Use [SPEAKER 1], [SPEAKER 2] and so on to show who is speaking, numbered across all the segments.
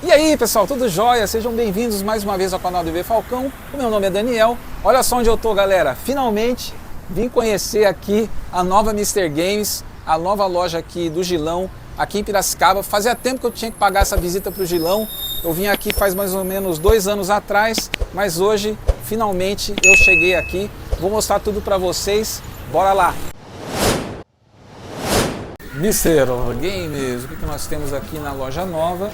[SPEAKER 1] E aí pessoal, tudo jóia? Sejam bem-vindos mais uma vez ao canal do EV Falcão. O meu nome é Daniel. Olha só onde eu tô, galera. Finalmente vim conhecer aqui a nova Mr. Games, a nova loja aqui do Gilão, aqui em Piracicaba. Fazia tempo que eu tinha que pagar essa visita para o Gilão. Eu vim aqui faz mais ou menos 2 anos atrás, mas hoje finalmente eu cheguei aqui. Vou mostrar tudo para vocês. Bora lá! Mr. Games, o que nós temos aqui na loja nova?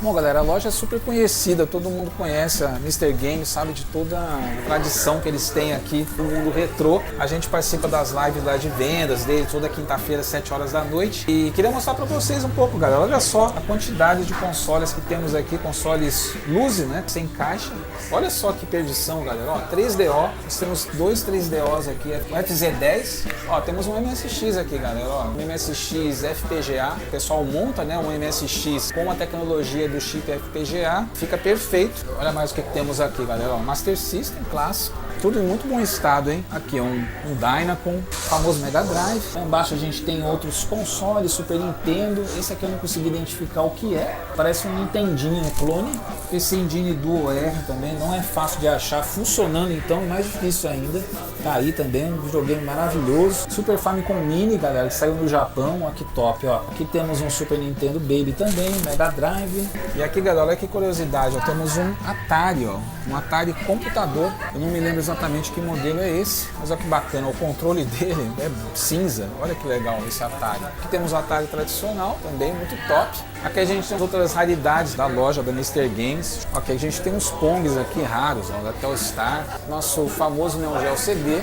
[SPEAKER 1] Bom, galera, a loja é super conhecida, todo mundo conhece a Mr. Games, sabe de toda a tradição que eles têm aqui no mundo retrô. A gente participa das lives lá de vendas dele toda quinta-feira, 7 horas da noite. E queria mostrar para vocês um pouco, galera. Olha só a quantidade de consoles que temos aqui, consoles Luzi, né, sem caixa. Olha só que perdição, galera. Ó, 3DO, nós temos 2 3DOs aqui, o FZ10. Ó, temos um MSX aqui, galera. Ó, um MSX FPGA. O pessoal monta, né, um MSX com a tecnologia do chip FPGA, fica perfeito. Olha mais o que temos aqui, galera. Ó, Master System clássico, tudo em muito bom estado, hein? Aqui um Dynacon, famoso Mega Drive. Lá embaixo a gente tem outros consoles, Super Nintendo. Esse aqui eu não consegui identificar o que é. Parece um Nintendinho, um clone. PC Engine Duo R também, não é fácil de achar. Funcionando então, é mais difícil ainda. Tá aí também, um videogame maravilhoso. Super Famicom Mini, galera, que saiu no Japão. Ó, que top, ó. Aqui temos um Super Nintendo Baby também, Mega Drive. E aqui, galera, olha que curiosidade, ó, temos um Atari, ó. Um Atari computador. Eu não me lembro exatamente que modelo é esse, mas olha que bacana, o controle dele é cinza. Olha que legal esse Atari. Aqui temos o Atari tradicional, também muito top. Aqui a gente tem outras raridades da loja da Mr. Games. Aqui a gente tem uns Pongs aqui raros, ó, da Telstar. Nosso famoso Neo Geo CD.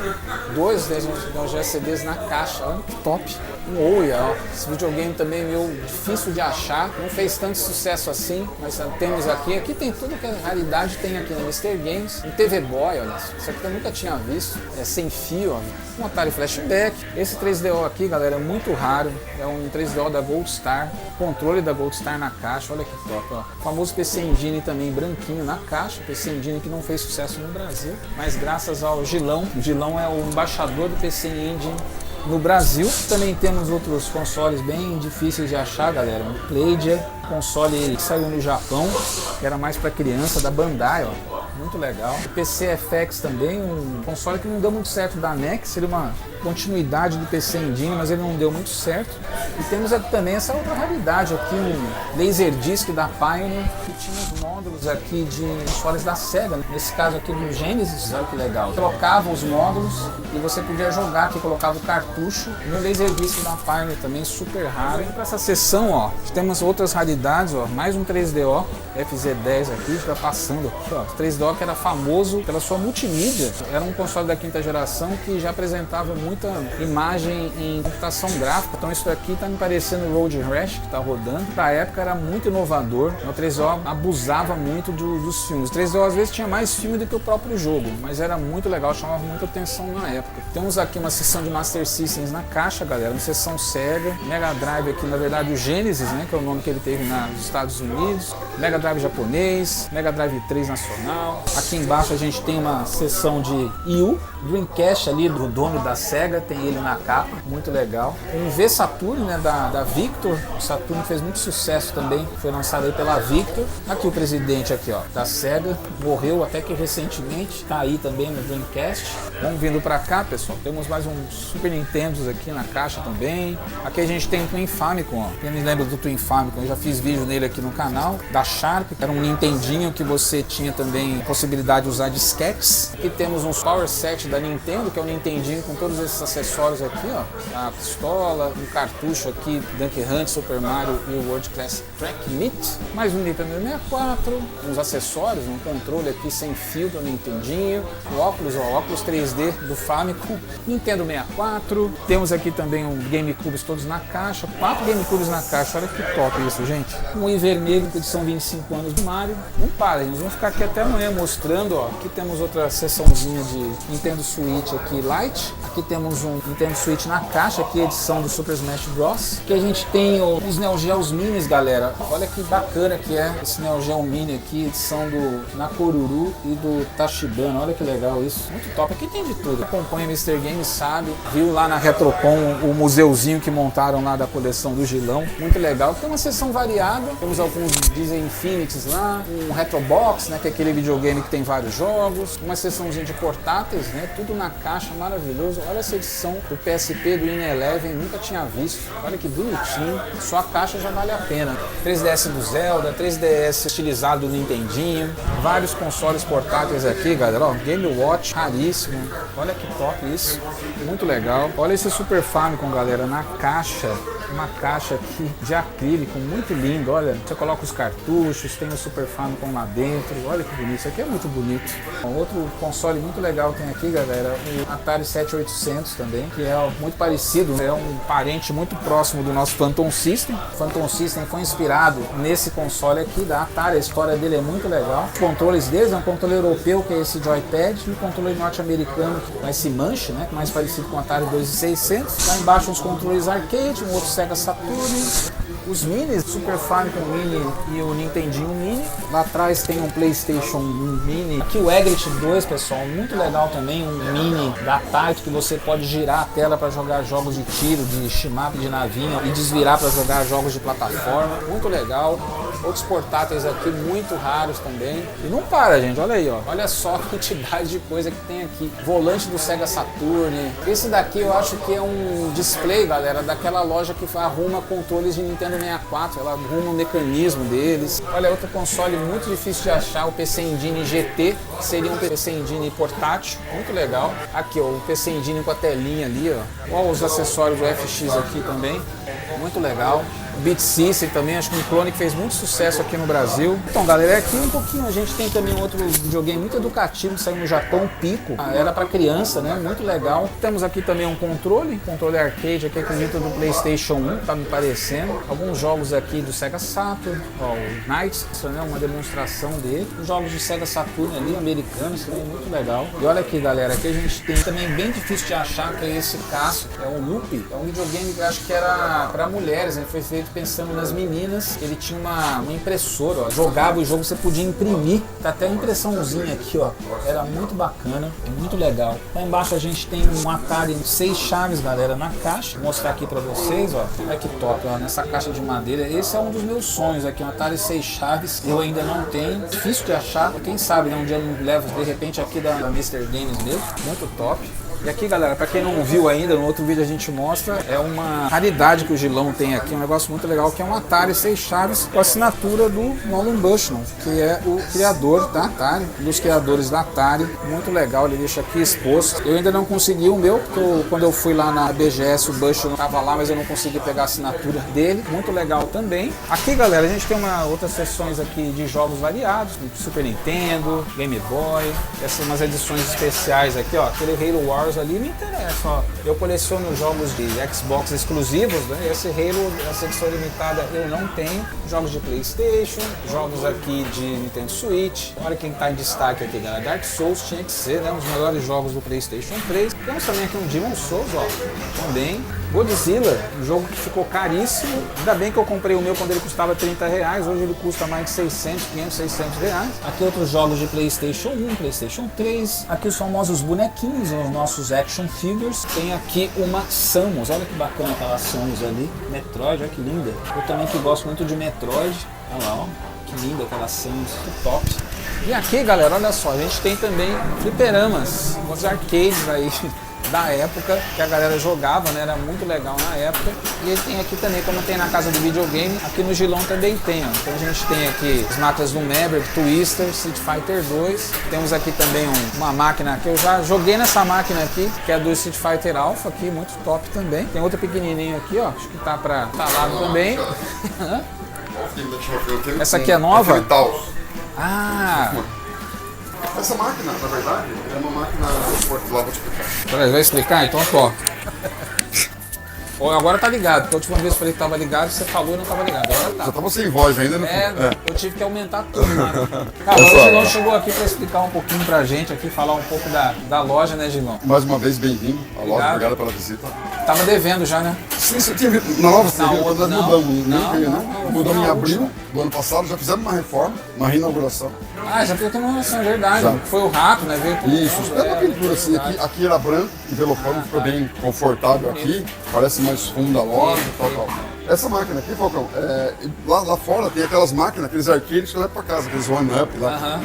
[SPEAKER 1] 2 Neo Geo CDs na caixa, olha que top. Um Ouya, ó. Esse videogame também é meio difícil de achar, não fez tanto sucesso assim, mas temos aqui. Aqui tem tudo que a raridade tem aqui na Mr. Games. Um TV Boy, olha, isso aqui eu nunca tinha visto, é sem fio, ó. Um Atari Flashback. Esse 3DO aqui, galera, é muito raro, é um 3DO da Goldstar, controle da Goldstar na caixa, olha que top, ó. O famoso PC Engine também branquinho na caixa, PC Engine que não fez sucesso no Brasil, mas graças ao Gilão, o Gilão é o embaixador do PC Engine no Brasil. Também temos outros consoles bem difíceis de achar, galera. Um Playdia, console que saiu no Japão, que era mais para criança, da Bandai, ó. Muito legal. O PC FX também, um console que não deu muito certo da NEC, seria uma continuidade do PC Engine, mas ele não deu muito certo. E temos aqui também essa outra raridade aqui, um Laserdisc da Pioneer, que tinha os módulos aqui de consoles da Sega, nesse caso aqui do Genesis, olha que legal. Trocava os módulos e você podia jogar aqui, colocava o cartucho no Laserdisc da Pioneer também, super raro. Para essa seção, ó, temos outras raridades, ó, mais um 3DO, FZ10 aqui, está passando aqui, ó, 3DO que era famoso pela sua multimídia, era um console da 5ª geração que já apresentava muita imagem em computação gráfica, então isso aqui está me parecendo o Road Rash que está rodando. Para a época era muito inovador, o 3DO abusava muito dos filmes. O 3DO às vezes tinha mais filme do que o próprio jogo, mas era muito legal, chamava muita atenção na época. Temos aqui uma seção de Master Systems na caixa, galera, uma seção Sega, Mega Drive aqui, na verdade o Genesis, né, que é o nome que ele teve nos Estados Unidos, Mega Drive japonês, Mega Drive 3 nacional. Aqui embaixo a gente tem uma seção de Yu, Dreamcast ali do dono da Sega, tem ele na capa, muito legal. Um V-Saturn, né, da Victor, o Saturn fez muito sucesso também, foi lançado aí pela Victor. Aqui o presidente aqui, ó, da Sega, morreu até que recentemente, tá aí também no Dreamcast. Vamos vindo pra cá, pessoal, temos mais um Super Nintendo aqui na caixa também. Aqui a gente tem o Twin Famicom, ó. Quem me lembra do Twin Famicom, eu já fiz vídeo nele aqui no canal, da Sharp, era um Nintendinho que você tinha também a possibilidade de usar disquetes. Aqui temos uns Power Set da Nintendo, que é um Nintendinho com todos esses acessórios aqui, ó, a pistola, um cartucho aqui, Duck Hunt, Super Mario e o World Class Track Meet, mais um Nintendo 64, uns acessórios, um controle aqui sem fio do Nintendinho, o óculos, ó, óculos 3D do Famicom, Nintendo 64, temos aqui também um GameCube todos na caixa, 4 GameCubes na caixa, olha que top isso, gente. Um i vermelho, edição 25 anos do Mario. Não para, nós vamos ficar aqui até amanhã mostrando, ó, aqui temos outra seçãozinha de Nintendo Switch aqui, Lite, aqui temos um Nintendo Switch na caixa, aqui a edição do Super Smash Bros. Aqui a gente tem os Neo Geos Minis, galera. Olha que bacana que é esse Neo Geo Mini aqui, edição do Nakoruru e do Tachibana. Olha que legal isso, muito top. Aqui tem de tudo. Acompanha Mr. Game, sabe? Viu lá na Retrocon o museuzinho que montaram lá da coleção do Gilão. Muito legal. Tem uma seção variada. Temos alguns Disney Infinities lá, um Retrobox, né, que é aquele videogame que tem vários jogos, uma seçãozinha de portáteis, né, tudo na caixa, maravilhoso. Olha essa edição do PSP do In-Eleven, nunca tinha visto. Olha que bonitinho. Só a caixa já vale a pena. 3DS do Zelda, 3DS estilizado do Nintendinho, vários consoles portáteis aqui, galera. Ó, Game Watch, raríssimo. Olha que top isso. Muito legal. Olha esse Super Famicom, galera, na caixa. Uma caixa aqui de acrílico, muito lindo. Olha, você coloca os cartuchos, tem o Super Famicom lá dentro. Olha que bonito, isso aqui é muito bonito. Outro console muito legal tem aqui, galera, o Atari 7800 também, que é muito parecido, é um parente muito próximo do nosso Phantom System. O Phantom System foi inspirado nesse console aqui da Atari, a história dele é muito legal. Os controles deles é um controle europeu, que é esse joypad, e o controle norte-americano, que é esse Manche, né, mais parecido com o Atari 2600. Lá embaixo uns controles arcade, um outro Sega Saturn, os minis, Super Famicom Mini e o Nintendinho Mini. Lá atrás tem um PlayStation Mini. Aqui o Egret 2, pessoal, muito legal também, um mini da Taito que você pode girar a tela para jogar jogos de tiro, de shmup, de navinha e desvirar para jogar jogos de plataforma, muito legal. Outros portáteis aqui muito raros também. E não para, gente, olha aí, ó. Olha só a quantidade de coisa que tem aqui. Volante do Sega Saturn. Esse daqui eu acho que é um display, galera, daquela loja que arruma controles de Nintendo 64. Ela arruma o mecanismo deles. Olha, outro console muito difícil de achar, o PC Engine GT, que seria um PC Engine portátil, muito legal. Aqui, ó, o PC Engine com a telinha ali, ó. Olha os acessórios do FX aqui também, muito legal. Beat System também, acho que um clone que fez muito sucesso aqui no Brasil. Então, galera, aqui um pouquinho a gente tem também um outro videogame muito educativo que saiu no Japão, Pico. Era para criança, né? Muito legal. Temos aqui também um controle arcade, aqui acredito do PlayStation 1, tá me parecendo. Alguns jogos aqui do Sega Saturn, ó, o Knights, né? Uma demonstração dele. Os jogos de Sega Saturn ali, americanos, também muito legal. E olha aqui, galera, aqui a gente tem também bem difícil de achar, que é esse Casio, é o Loop. É um videogame que eu acho que era para mulheres, né? Foi feito pensando nas meninas. Ele tinha uma impressora, ó. Jogava o jogo, você podia imprimir. Tá até a impressãozinha aqui, ó. Era muito bacana, muito legal. Lá embaixo a gente tem um Atari 6 chaves, galera, na caixa. Vou mostrar aqui pra vocês, ó. Olha que top, ó. Nessa caixa de madeira. Esse é um dos meus sonhos aqui, um Atari 6 chaves. Eu ainda não tenho. Difícil de achar. Quem sabe, né? Um dia eu levo de repente aqui da Mr. Games mesmo. Muito top. E aqui, galera, para quem não viu ainda, no outro vídeo a gente mostra, é uma raridade que o Gilão tem aqui, um negócio muito legal, que é um Atari 6 chaves com a assinatura do Nolan Bushnell, que é o criador da Atari, um dos criadores da Atari. Muito legal, ele deixa aqui exposto. Eu ainda não consegui o meu, porque quando eu fui lá na BGS, o Bushnell estava lá, mas eu não consegui pegar a assinatura dele. Muito legal também. Aqui, galera, a gente tem outras seções aqui de jogos variados, Super Nintendo, Game Boy, essas umas edições especiais aqui, ó, aquele Halo Wars ali me interessa, ó. Eu coleciono jogos de Xbox exclusivos, né? Esse Halo, essa edição limitada eu não tenho. Jogos de PlayStation, jogos aqui de Nintendo Switch. Olha quem tá em destaque aqui, galera. Dark Souls tinha que ser, né? Um dos melhores jogos do PlayStation 3. Temos também aqui um Demon's Souls, ó. Também. Godzilla, um jogo que ficou caríssimo. Ainda bem que eu comprei o meu quando ele custava R$30. Hoje ele custa mais de 600, 500, 600 reais. Aqui outros jogos de PlayStation 1, PlayStation 3. Aqui os famosos bonequinhos, os nossos action figures. Tem aqui uma Samus. Olha que bacana aquela Samus ali. Metroid, olha que linda. Eu também que gosto muito de Metroid. Olha lá, ó. Que linda aquela Samus, que top. E aqui, galera, olha só, a gente tem também fliperamas, os arcades aí da época, que a galera jogava, né? Era muito legal na época. E ele tem aqui também, como tem na casa do videogame, aqui no Gilão também tem, ó. Então a gente tem aqui as máquinas do Maverick, Twister, Street Fighter 2. Temos aqui também uma máquina que eu já joguei nessa máquina aqui, que é do Street Fighter Alpha, aqui, muito top também. Tem outra pequenininha aqui, ó, acho que tá pra lado também. Essa aqui é nova? Ah!
[SPEAKER 2] Essa máquina, na verdade, é uma máquina de esporte. Lá vou te explicar.
[SPEAKER 1] Peraí, vai explicar? Então, ó. Agora tá ligado, porque a última vez eu falei que tava ligado, você falou e não tava ligado. Agora tá.
[SPEAKER 2] Já tava sem voz ainda, né?
[SPEAKER 1] Eu tive que aumentar tudo, né? Cara, o Gilão chegou aqui para explicar um pouquinho pra gente aqui, falar um pouco da loja, né, Gilão?
[SPEAKER 2] Mais uma vez, bem-vindo à loja, obrigado pela visita.
[SPEAKER 1] Tava devendo já, né?
[SPEAKER 2] Sim, você tinha visto. Na nova você viu, nós mudamos,
[SPEAKER 1] não,
[SPEAKER 2] mudamos em abril do ano passado, já fizemos uma reforma, uma reinauguração.
[SPEAKER 1] Ah, já fez uma relação, é verdade.
[SPEAKER 2] Já.
[SPEAKER 1] Foi o rato, né? Veio tudo.
[SPEAKER 2] Isso, é uma pintura assim, aqui era branco, envelopando, ficou bem confortável aqui, parece mais fundo a loja e tal. Essa máquina aqui, Falcão, lá fora tem aquelas máquinas, aqueles arcades que leva pra casa, aqueles one-up lá.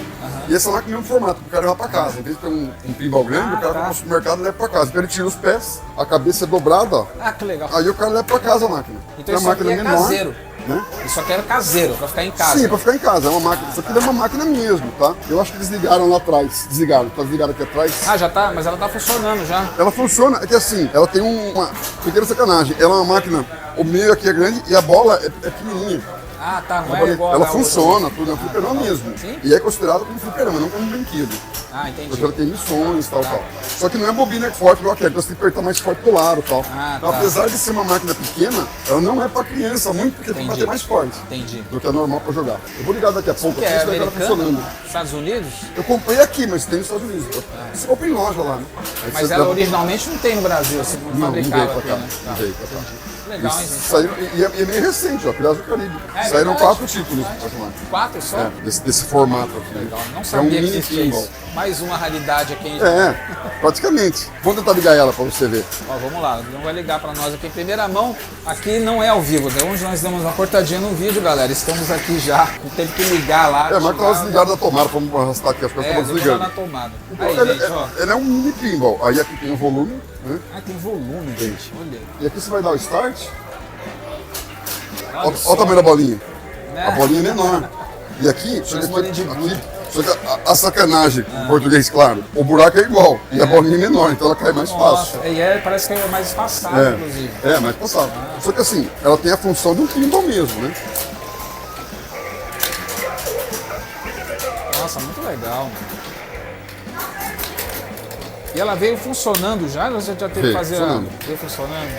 [SPEAKER 2] E essa máquina é o mesmo formato, o cara leva pra casa. Em vez de ter um pinball grande, o cara vai pro supermercado e leva pra casa. Então ele tira os pés, a cabeça é dobrada, ó.
[SPEAKER 1] Ah, que legal.
[SPEAKER 2] Aí o cara leva pra casa a máquina.
[SPEAKER 1] Então
[SPEAKER 2] a
[SPEAKER 1] isso
[SPEAKER 2] máquina
[SPEAKER 1] aqui é
[SPEAKER 2] menor,
[SPEAKER 1] caseiro.
[SPEAKER 2] né?
[SPEAKER 1] Isso aqui era caseiro, pra ficar em casa.
[SPEAKER 2] Sim, pra ficar em casa. É uma máquina. Isso aqui é uma máquina mesmo, tá? Eu acho que eles ligaram lá atrás. Desligaram. Tá desligado aqui atrás.
[SPEAKER 1] Ah, já tá, mas ela tá funcionando já.
[SPEAKER 2] Ela funciona, é que assim, ela tem uma pequena sacanagem. Ela é uma máquina, o meio aqui é grande e a bola é pequenininha.
[SPEAKER 1] Ah, tá, não é igual
[SPEAKER 2] Ela
[SPEAKER 1] a
[SPEAKER 2] funciona,
[SPEAKER 1] outra.
[SPEAKER 2] tudo é um fliperama mesmo.
[SPEAKER 1] Sim?
[SPEAKER 2] E é considerado como fliperama, não como um brinquedo.
[SPEAKER 1] Ah, entendi.
[SPEAKER 2] Porque ela tem missões e tal. Só que não é bobina forte igual aquela, então você tem que apertar mais forte pro lado e tal. Então,
[SPEAKER 1] tá.
[SPEAKER 2] apesar de ser uma máquina pequena, ela não é pra criança muito, porque tem que bater mais forte.
[SPEAKER 1] Entendi.
[SPEAKER 2] Do que é normal pra jogar. Eu vou ligar daqui a pouco
[SPEAKER 1] Que
[SPEAKER 2] aqui,
[SPEAKER 1] é
[SPEAKER 2] você vai ver ela
[SPEAKER 1] americana?
[SPEAKER 2] funcionando.
[SPEAKER 1] Estados Unidos?
[SPEAKER 2] Eu comprei aqui, mas tem nos Estados Unidos. Você compra em loja lá, né? Aí
[SPEAKER 1] Mas
[SPEAKER 2] você
[SPEAKER 1] ela
[SPEAKER 2] leva-
[SPEAKER 1] originalmente não tem no Brasil, assim, não
[SPEAKER 2] Não veio
[SPEAKER 1] fabricava
[SPEAKER 2] pra
[SPEAKER 1] aqui,
[SPEAKER 2] cá.
[SPEAKER 1] né?
[SPEAKER 2] Não veio pra cá.
[SPEAKER 1] Legal, hein, gente?
[SPEAKER 2] Saíram, e é meio recente, ó, Piratas do Caribe.
[SPEAKER 1] É
[SPEAKER 2] Saíram
[SPEAKER 1] verdade.
[SPEAKER 2] 4 títulos pra chamar.
[SPEAKER 1] 4 só?
[SPEAKER 2] Desse formato aqui.
[SPEAKER 1] Legal. Não
[SPEAKER 2] É um
[SPEAKER 1] sabia que
[SPEAKER 2] mini
[SPEAKER 1] existia
[SPEAKER 2] pinball.
[SPEAKER 1] isso. Mais uma raridade aqui, hein?
[SPEAKER 2] Praticamente. Vou tentar ligar ela pra você ver.
[SPEAKER 1] Ó, vamos lá, não vai ligar pra nós aqui em primeira mão. Aqui não é ao vivo, de onde nós damos uma cortadinha no vídeo, galera. Estamos aqui já. Não teve que ligar lá.
[SPEAKER 2] Mas tava desligado da tomada, vamos arrastar aqui, as coisas estavam
[SPEAKER 1] deixa lá
[SPEAKER 2] desligando.
[SPEAKER 1] na tomada.
[SPEAKER 2] Então,
[SPEAKER 1] Aí, gente, ó.
[SPEAKER 2] ele é um mini pinball. Aí aqui tem o volume, né?
[SPEAKER 1] Ah, tem volume, gente. Olha.
[SPEAKER 2] E aqui você vai dar o start.
[SPEAKER 1] Olha
[SPEAKER 2] Olha
[SPEAKER 1] só.
[SPEAKER 2] o tamanho da bolinha.
[SPEAKER 1] Né?
[SPEAKER 2] A bolinha é menor. E aqui,
[SPEAKER 1] Parece bolinha de gude.
[SPEAKER 2] só que a sacanagem, em português, claro, o buraco é igual. E a bolinha é menor, então ela cai mais fácil.
[SPEAKER 1] Nossa, e parece que é mais espaçado, inclusive.
[SPEAKER 2] É, mais passado. Só que assim, ela tem a função de um pinball mesmo, né?
[SPEAKER 1] Nossa, muito legal. E ela veio funcionando já? Ou você já teve que
[SPEAKER 2] Veio
[SPEAKER 1] fazer
[SPEAKER 2] funcionando.
[SPEAKER 1] Veio funcionando?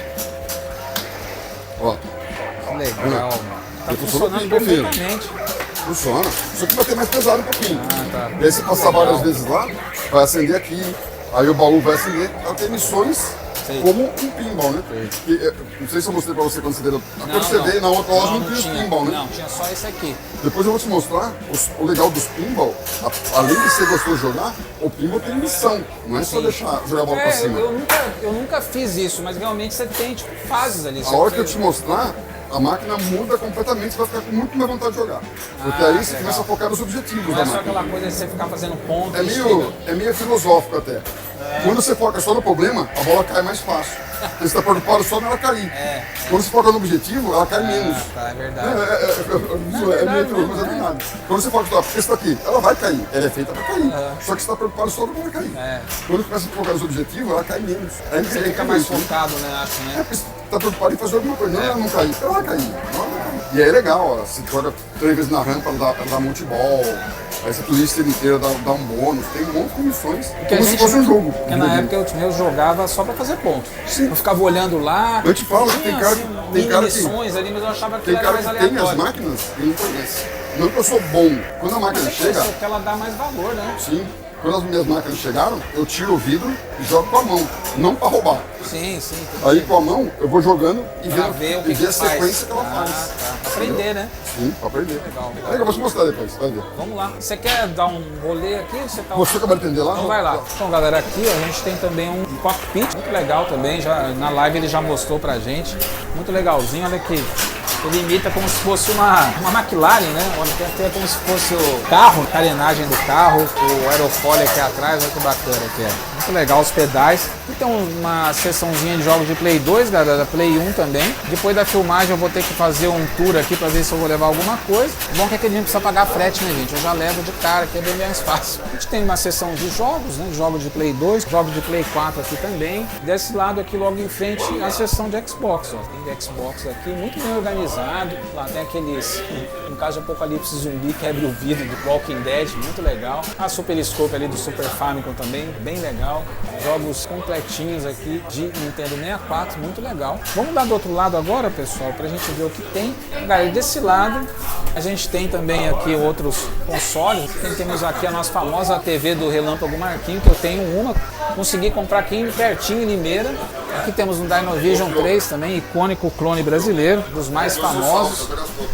[SPEAKER 2] Ó,
[SPEAKER 1] Que legal, mano. Tá
[SPEAKER 2] Ele funciona
[SPEAKER 1] funcionando
[SPEAKER 2] bem mesmo.
[SPEAKER 1] perfeitamente.
[SPEAKER 2] funciona. Só que vai ter mais pesado um pouquinho.
[SPEAKER 1] Tá.
[SPEAKER 2] E aí você passar várias vezes lá, vai acender aqui, aí o baú vai acender. Ela tem missões
[SPEAKER 1] Sei.
[SPEAKER 2] como um pinball, né? Que, não sei se eu mostrei pra você quando você veio. Quando você veio na outra loja não tinha pinball, né?
[SPEAKER 1] Não, tinha só esse aqui.
[SPEAKER 2] Depois eu vou te mostrar o legal dos pinball. Além de ser gostoso de jogar, o pinball tem missão. Não é só deixar jogar a bola pra cima.
[SPEAKER 1] Eu nunca fiz isso, mas realmente você tem tipo, fases ali.
[SPEAKER 2] A hora que eu te mostrar, a máquina muda completamente, você vai ficar com muito mais vontade de jogar. Porque aí você
[SPEAKER 1] legal.
[SPEAKER 2] começa a focar nos objetivos
[SPEAKER 1] Não
[SPEAKER 2] da
[SPEAKER 1] é só
[SPEAKER 2] máquina.
[SPEAKER 1] aquela coisa de você ficar fazendo ponto.
[SPEAKER 2] É meio filosófico até. Quando você foca só no problema, a bola cai mais fácil. Porque você está preocupado só nela cair. Quando você foca no objetivo, ela cai menos.
[SPEAKER 1] Tá, é verdade.
[SPEAKER 2] É meio truque, mas é verdade. Quando você foca só, porque está aqui, ela vai cair. Ela é feita para cair. Só que você está preocupado só no que vai cair. Quando começa a focar nos objetivos, ela cai menos. Aí
[SPEAKER 1] Você fica mais focado, né? Acho, né?
[SPEAKER 2] Você está preocupado em fazer alguma coisa. Não, ela não cair. Ela vai cair. E aí é legal, ó. Você joga 3 vezes na rampa, ela dá multibol. Aí você turista ele inteiro, dá um bônus. Tem um monte de missões. Como se fosse um jogo.
[SPEAKER 1] Porque na época eu jogava só pra fazer ponto. Eu ficava olhando lá.
[SPEAKER 2] Eu te falo, tem cara que- tem cara que-
[SPEAKER 1] missões ali, mas eu achava que
[SPEAKER 2] Tem
[SPEAKER 1] era
[SPEAKER 2] cara
[SPEAKER 1] mais
[SPEAKER 2] que tem as
[SPEAKER 1] aleatório.
[SPEAKER 2] máquinas e não conhece. Não que eu sou bom. Quando a máquina chega,
[SPEAKER 1] Porque ela dá mais valor, né?
[SPEAKER 2] sim. Quando as minhas máquinas chegaram, eu tiro o vidro e jogo com a mão. Não para roubar.
[SPEAKER 1] Sim, sim.
[SPEAKER 2] Aí com a mão eu vou jogando e
[SPEAKER 1] Pra
[SPEAKER 2] vendo
[SPEAKER 1] ver o
[SPEAKER 2] e ver a
[SPEAKER 1] que faz.
[SPEAKER 2] sequência que ela faz.
[SPEAKER 1] Tá. Aprender, né?
[SPEAKER 2] Sim, pra aprender.
[SPEAKER 1] Legal, legal.
[SPEAKER 2] Eu vou te mostrar depois, vai ver.
[SPEAKER 1] Vamos lá. Você quer dar um rolê aqui? Você tá...
[SPEAKER 2] Você acabou de atender lá?
[SPEAKER 1] Então vai lá. Então, galera, aqui ó, a gente tem também um cockpit muito legal também. Já, na live ele já mostrou pra gente. Muito legalzinho. Olha aqui. Ele imita como se fosse uma McLaren, né? Olha, tem até como se fosse o carro, a carenagem do carro, o aerofólio aqui atrás. Olha que bacana aqui. Muito legal os pedais. Aqui tem uma seçãozinha de jogos de Play 2, galera, Play 1 também. Depois da filmagem eu vou ter que fazer um tour aqui pra ver se eu vou levar alguma coisa. Bom que aquele não precisa pagar frete, né, gente? Eu já levo de cara, que é bem mais fácil. A gente tem uma seção de jogos, né? Jogos de Play 2, jogos de Play 4 aqui também. Desse lado aqui, logo em frente, a seção de Xbox, ó. Tem de Xbox aqui, muito bem organizado. Lá tem aqueles, no caso de Apocalipse Zumbi, quebra o vidro do Walking Dead, muito legal. A Super Scope ali do Super Famicom também, bem legal. jogos completinhos aqui de Nintendo 64, muito legal. Vamos dar do outro lado agora, pessoal, pra gente ver o que tem. Galera, desse lado a gente tem também aqui outros consoles. Temos aqui a nossa famosa TV do Relâmpago Marquinhos, que eu tenho uma, consegui comprar aqui pertinho em Limeira. Aqui temos um Dynavision 3 também, icônico clone brasileiro, dos mais famosos.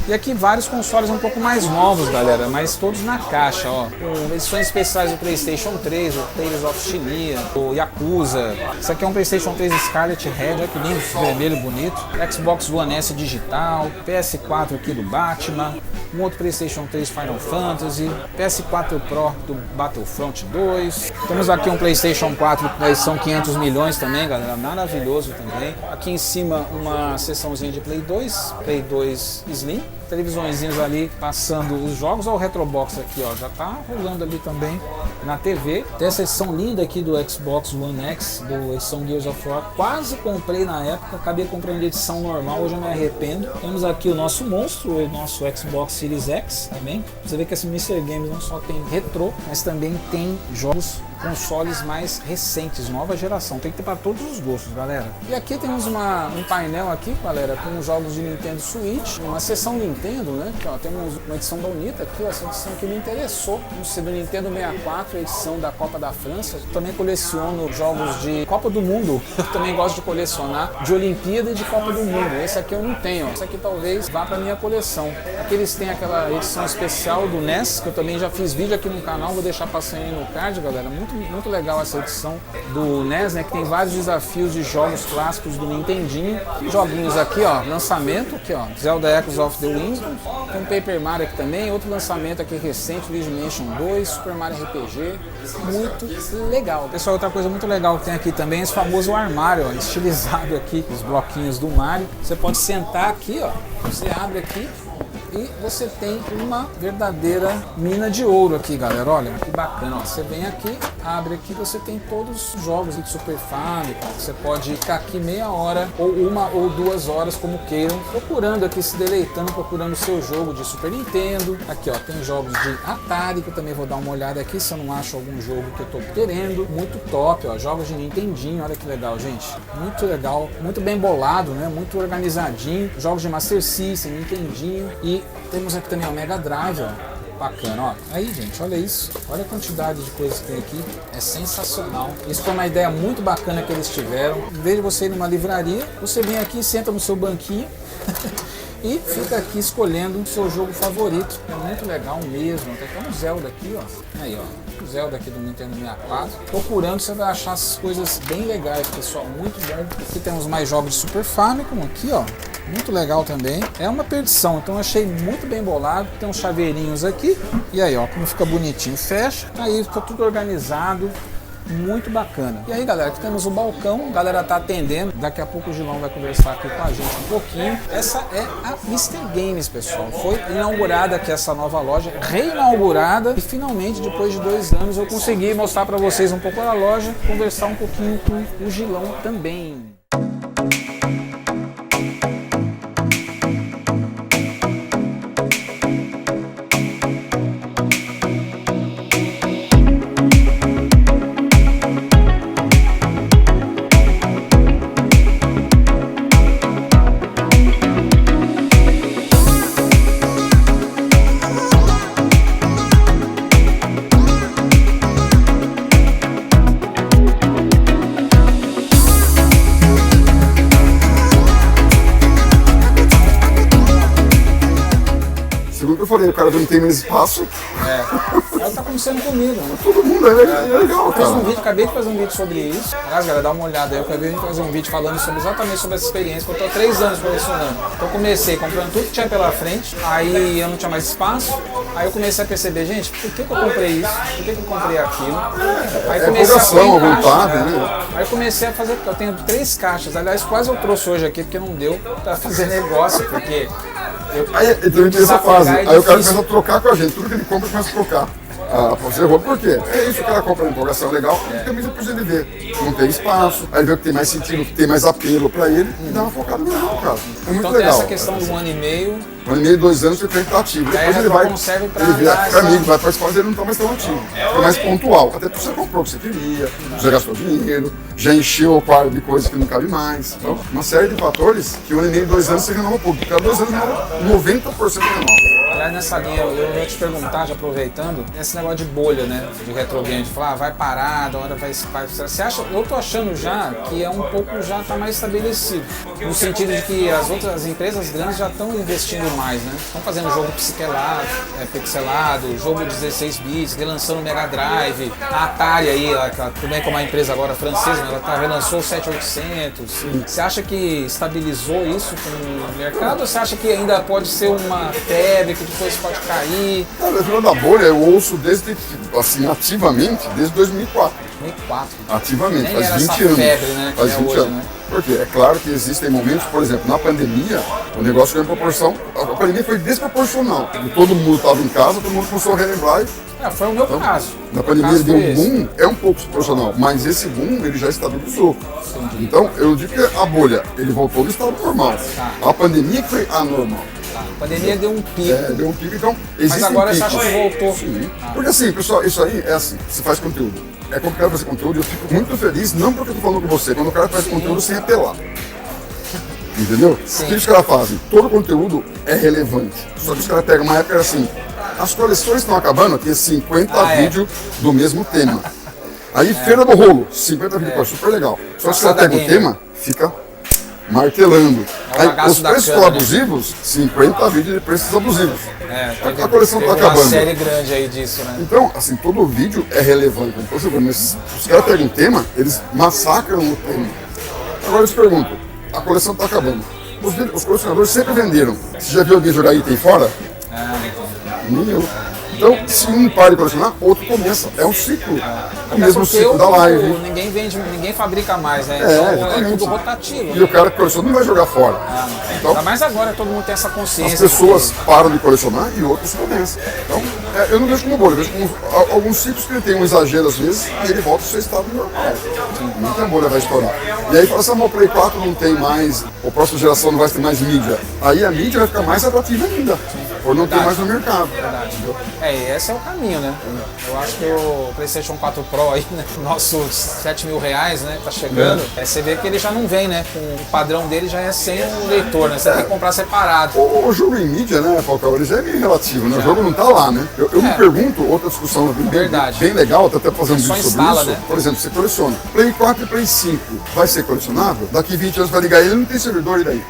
[SPEAKER 1] E aqui vários consoles um pouco mais novos, galera, mas todos na caixa, ó. Com edições especiais do PlayStation 3, o Tales of Chillia, o Yakuza. Isso aqui é um PlayStation 3 Scarlet Red, olha que lindo, vermelho bonito. Xbox One S digital, PS4 aqui do Batman, um outro PlayStation 3 Final Fantasy, PS4 Pro do Battlefront 2. Temos aqui um PlayStation 4 com edição 500 milhões também, galera, maravilhoso também. Aqui em cima uma seçãozinha de Play 2 Slim. Televisõezinhos ali passando os jogos. Olha o Retrobox aqui, ó, já tá rolando ali também na TV. Tem essa edição linda aqui do Xbox One X, do edição Gears of War. Quase comprei na época, acabei comprando de edição normal, hoje eu me arrependo. Temos aqui o nosso monstro, o nosso Xbox Series X também. Você vê que esse Mr. Games não só tem retrô, mas também tem jogos, consoles mais recentes, nova geração. Tem que ter para todos os gostos, galera. E aqui temos um painel aqui, galera, com jogos de Nintendo Switch, uma seção Nintendo, né? Aqui, ó, temos uma edição da Unita aqui, ó, essa edição que me interessou, no CD Nintendo 64, a edição da Copa da França. Eu também coleciono jogos de Copa do Mundo. Eu também gosto de colecionar de Olimpíada e de Copa do Mundo. Esse aqui eu não tenho, ó. Esse aqui talvez vá para minha coleção. Aqui eles têm aquela edição especial do NES, que eu também já fiz vídeo aqui no canal, vou deixar passando aí no card, galera. Muito legal essa edição do NES, né, que tem vários desafios de jogos clássicos do Nintendinho. Joguinhos aqui, ó, lançamento aqui, ó, Zelda Echoes of the Wind, tem um Paper Mario aqui também, outro lançamento aqui recente, Luigi Mansion 2, Super Mario RPG, muito legal. Pessoal, outra coisa muito legal que tem aqui também é esse famoso armário, ó, estilizado aqui, os bloquinhos do Mario. Você pode sentar aqui, ó, você abre aqui e você tem uma verdadeira mina de ouro aqui, galera. Olha que bacana, ó. Você vem aqui, abre aqui, você tem todos os jogos de Super Famicom. Você pode ficar aqui meia hora ou 1 ou 2 horas, como queiram, procurando aqui, se deleitando, procurando o seu jogo de Super Nintendo. Aqui, ó, tem jogos de Atari, que eu também vou dar uma olhada aqui se eu não acho algum jogo que eu tô querendo. Muito top, ó, jogos de Nintendinho, olha que legal, gente. Muito legal, muito bem bolado, né? Muito organizadinho. Jogos de Master System, Nintendinho. E temos aqui também o Mega Drive, ó. Bacana, ó. Aí, gente, olha isso. Olha a quantidade de coisas que tem aqui. É sensacional. Isso foi uma ideia muito bacana que eles tiveram. Em vez de você ir numa livraria, você vem aqui, senta no seu banquinho e fica aqui escolhendo o seu jogo favorito. É muito legal mesmo. Tem até um Zelda aqui, ó. Aí, ó. O Zelda aqui do Nintendo 64. Procurando, você vai achar essas coisas bem legais, pessoal. Muito bom. Aqui temos mais jogos de Super Famicom aqui, ó. Muito legal também. É uma perdição, então eu achei muito bem bolado. Tem uns chaveirinhos aqui. E aí, ó, como fica bonitinho. Fecha. Aí fica tudo organizado. Muito bacana. E aí, galera, aqui temos o balcão. A galera tá atendendo. Daqui a pouco o Gilão vai conversar aqui com a gente um pouquinho. Essa é a Mr. Games, pessoal. Foi inaugurada aqui essa nova loja, reinaugurada. E finalmente, depois de 2 anos, eu consegui mostrar para vocês um pouco da loja, conversar um pouquinho com o Gilão também.
[SPEAKER 2] Eu falei, o cara não tem mais espaço.
[SPEAKER 1] É o que tá acontecendo comigo, né?
[SPEAKER 2] Todo mundo é legal, cara.
[SPEAKER 1] Acabei de fazer um vídeo sobre isso. Aliás, galera, dá uma olhada aí. Eu acabei de fazer um vídeo falando exatamente sobre essa experiência, que eu tô há 3 anos colecionando. Então eu comecei comprando tudo que tinha pela frente, aí eu não tinha mais espaço. Aí eu comecei a perceber, gente, por que eu comprei isso? Por que eu comprei aquilo? Aí comecei a
[SPEAKER 2] vontade, né?
[SPEAKER 1] Aí eu comecei a fazer, eu tenho 3 caixas. Aliás, quase eu trouxe hoje aqui, porque não deu pra fazer negócio, porque...
[SPEAKER 2] Aí também tem essa fase. Aí o cara começa a trocar com a gente. Tudo que ele compra, começa a trocar. Você errou por quê? É isso que ela compra, empolgação legal, e também depois ele vê. Não tem espaço, aí ele vê que tem mais sentido, que tem mais apelo pra ele, e dá uma focada no jogo, cara. É muito
[SPEAKER 1] então
[SPEAKER 2] legal.
[SPEAKER 1] Tem essa questão do 1 ano e meio,
[SPEAKER 2] Um ano e meio, 2 anos, o cliente está ativo. Depois ele vai, fica amigo, vai participar, mas ele não está mais tão ativo. É mais pontual. Até porque você comprou o que você queria, já gastou dinheiro, já encheu o quadro de coisas que não cabe mais. Então, uma série de fatores que 1 ano e meio, 2 anos você renova pouco. Cada 2 anos renova 90% renova.
[SPEAKER 1] Aliás, nessa linha, eu ia te perguntar, já aproveitando, esse negócio de bolha, né, de retro game, de falar, vai parar, da hora vai... Você acha, eu tô achando já que é um pouco, já tá mais estabelecido, no sentido de que as empresas grandes já estão investindo mais, né, estão fazendo jogo pixelado, jogo 16 bits, relançando o Mega Drive, a Atari aí, também como uma empresa agora francesa, né, ela relançou o 7800, você acha que estabilizou isso com o mercado, ou você acha que ainda pode ser uma febre que depois pode cair?
[SPEAKER 2] Cara, a da bolha eu ouço desde, assim, ativamente, desde 2004.
[SPEAKER 1] 2004?
[SPEAKER 2] Ativamente,
[SPEAKER 1] nem
[SPEAKER 2] faz
[SPEAKER 1] era
[SPEAKER 2] 20
[SPEAKER 1] essa
[SPEAKER 2] anos.
[SPEAKER 1] Febre, né,
[SPEAKER 2] faz 20
[SPEAKER 1] hoje,
[SPEAKER 2] anos.
[SPEAKER 1] Né?
[SPEAKER 2] Porque é claro que existem momentos, por exemplo, na pandemia, o negócio ganhou proporção. A pandemia foi desproporcional. Todo mundo estava em casa, todo mundo começou a relembrar.
[SPEAKER 1] Foi o meu caso.
[SPEAKER 2] Na pandemia ele deu um boom, é um pouco desproporcional, mas esse boom ele já estabilizou. Sim. Então eu digo que a bolha, ele voltou no estado normal. A pandemia que foi anormal.
[SPEAKER 1] A pandemia deu um pico.
[SPEAKER 2] Deu um pico, então existe.
[SPEAKER 1] Mas agora
[SPEAKER 2] picos.
[SPEAKER 1] você acha que voltou?
[SPEAKER 2] Sim. Porque assim, pessoal, isso aí é assim, você faz conteúdo. É complicado fazer conteúdo e eu fico muito feliz, não porque eu tô falando com você, quando o cara faz conteúdo sem apelar. Entendeu? Sim. O que os caras fazem? Todo conteúdo é relevante. Só que os caras pegam uma época era assim, as coleções estão acabando, tem 50 vídeos do mesmo tema. Aí Feira do Rolo, 50 vídeos, super legal. Só que os caras pegam o tema, fica martelando. Aí os preços estão abusivos, 50 vídeos de preços abusivos. A coleção está acabando.
[SPEAKER 1] Uma série grande aí disso, né?
[SPEAKER 2] Então, assim, todo vídeo é relevante. Mas os caras pegam um tema, eles massacram o tema. Agora eu te pergunto, a coleção está acabando. Os colecionadores sempre venderam. Você já viu alguém jogar item fora? Nenhum. Então, se um para de colecionar, outro começa. É um ciclo. O mesmo ciclo da live.
[SPEAKER 1] Ninguém fabrica mais, né?
[SPEAKER 2] Então,
[SPEAKER 1] é tudo rotativo.
[SPEAKER 2] E o cara que coleciona não vai jogar fora.
[SPEAKER 1] Então, ainda mais agora, todo mundo tem essa consciência.
[SPEAKER 2] As pessoas param de colecionar e outros começam. Então, eu não vejo como bolha, eu vejo como alguns ciclos que ele tem um exagero às vezes e ele volta ao seu estado normal. Muita bolha vai estourar. E aí fala assim, o Play 4 não tem mais, a próxima geração não vai ter mais mídia. Aí a mídia vai ficar mais atrativa ainda, por não ter mais no mercado.
[SPEAKER 1] Esse é o caminho, né? Eu acho que o PlayStation 4 Pro aí, né? Nosso R$7.000, né? Tá chegando. Você vê que ele já não vem, né? Com o padrão dele já é sem o leitor, né? Você tem que comprar separado.
[SPEAKER 2] O jogo em mídia, né, Falcão, ele já é meio relativo, né? O jogo não tá lá, né? Eu me pergunto, outra discussão bem legal, até fazer um vídeo sobre isso. Né? Por exemplo, você coleciona Play 4 e Play 5, vai ser colecionável? Daqui 20 anos vai ligar ele, não tem servidor e daí?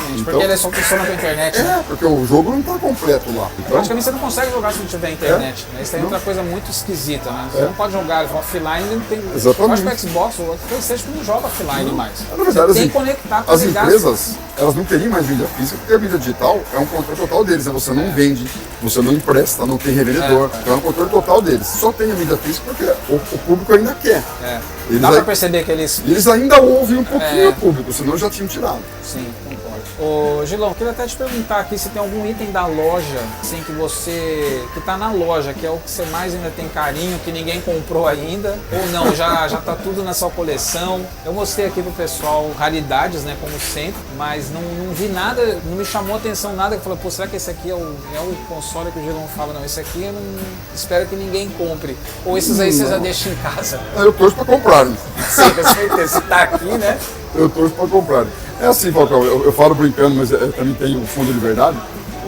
[SPEAKER 1] Então, porque ele só funciona com a internet. Né?
[SPEAKER 2] Porque o jogo não tá completo lá. Então,
[SPEAKER 1] praticamente você não consegue jogar se não tiver internet. Né? Isso é outra coisa muito esquisita, né? Você não pode jogar offline, ele não tem.
[SPEAKER 2] Exatamente.
[SPEAKER 1] Eu acho que o Xbox, o PlayStation não joga offline mais.
[SPEAKER 2] Na verdade,
[SPEAKER 1] tem que conectar com
[SPEAKER 2] as empresas, elas não teriam mais mídia física, porque a mídia digital é um controle total deles. Né? Você não vende, você não empresta, não tem revendedor. Então é um controle total deles. Só tem a mídia física porque o público ainda quer.
[SPEAKER 1] Dá pra perceber que eles
[SPEAKER 2] ainda ouvem um pouquinho o público, senão já tinham tirado.
[SPEAKER 1] Sim, concordo. Ô Gilão, queria até te perguntar aqui se tem algum item da loja, assim, que tá na loja, que é o que você mais ainda tem carinho, que ninguém comprou ainda, ou não, já tá tudo na sua coleção. Eu mostrei aqui pro pessoal raridades, né, como sempre, mas não vi nada, não me chamou a atenção nada que falou, pô, será que esse aqui é o console que o Gilão fala? Não, esse aqui eu não espero que ninguém compre. Ou esses aí você já deixa em casa?
[SPEAKER 2] Eu torço pra comprarem.
[SPEAKER 1] Sim, com certeza. Se tá aqui, né?
[SPEAKER 2] Eu torço pra comprarem. É assim, Falcão, eu falo brincando, mas eu também tenho um fundo de verdade.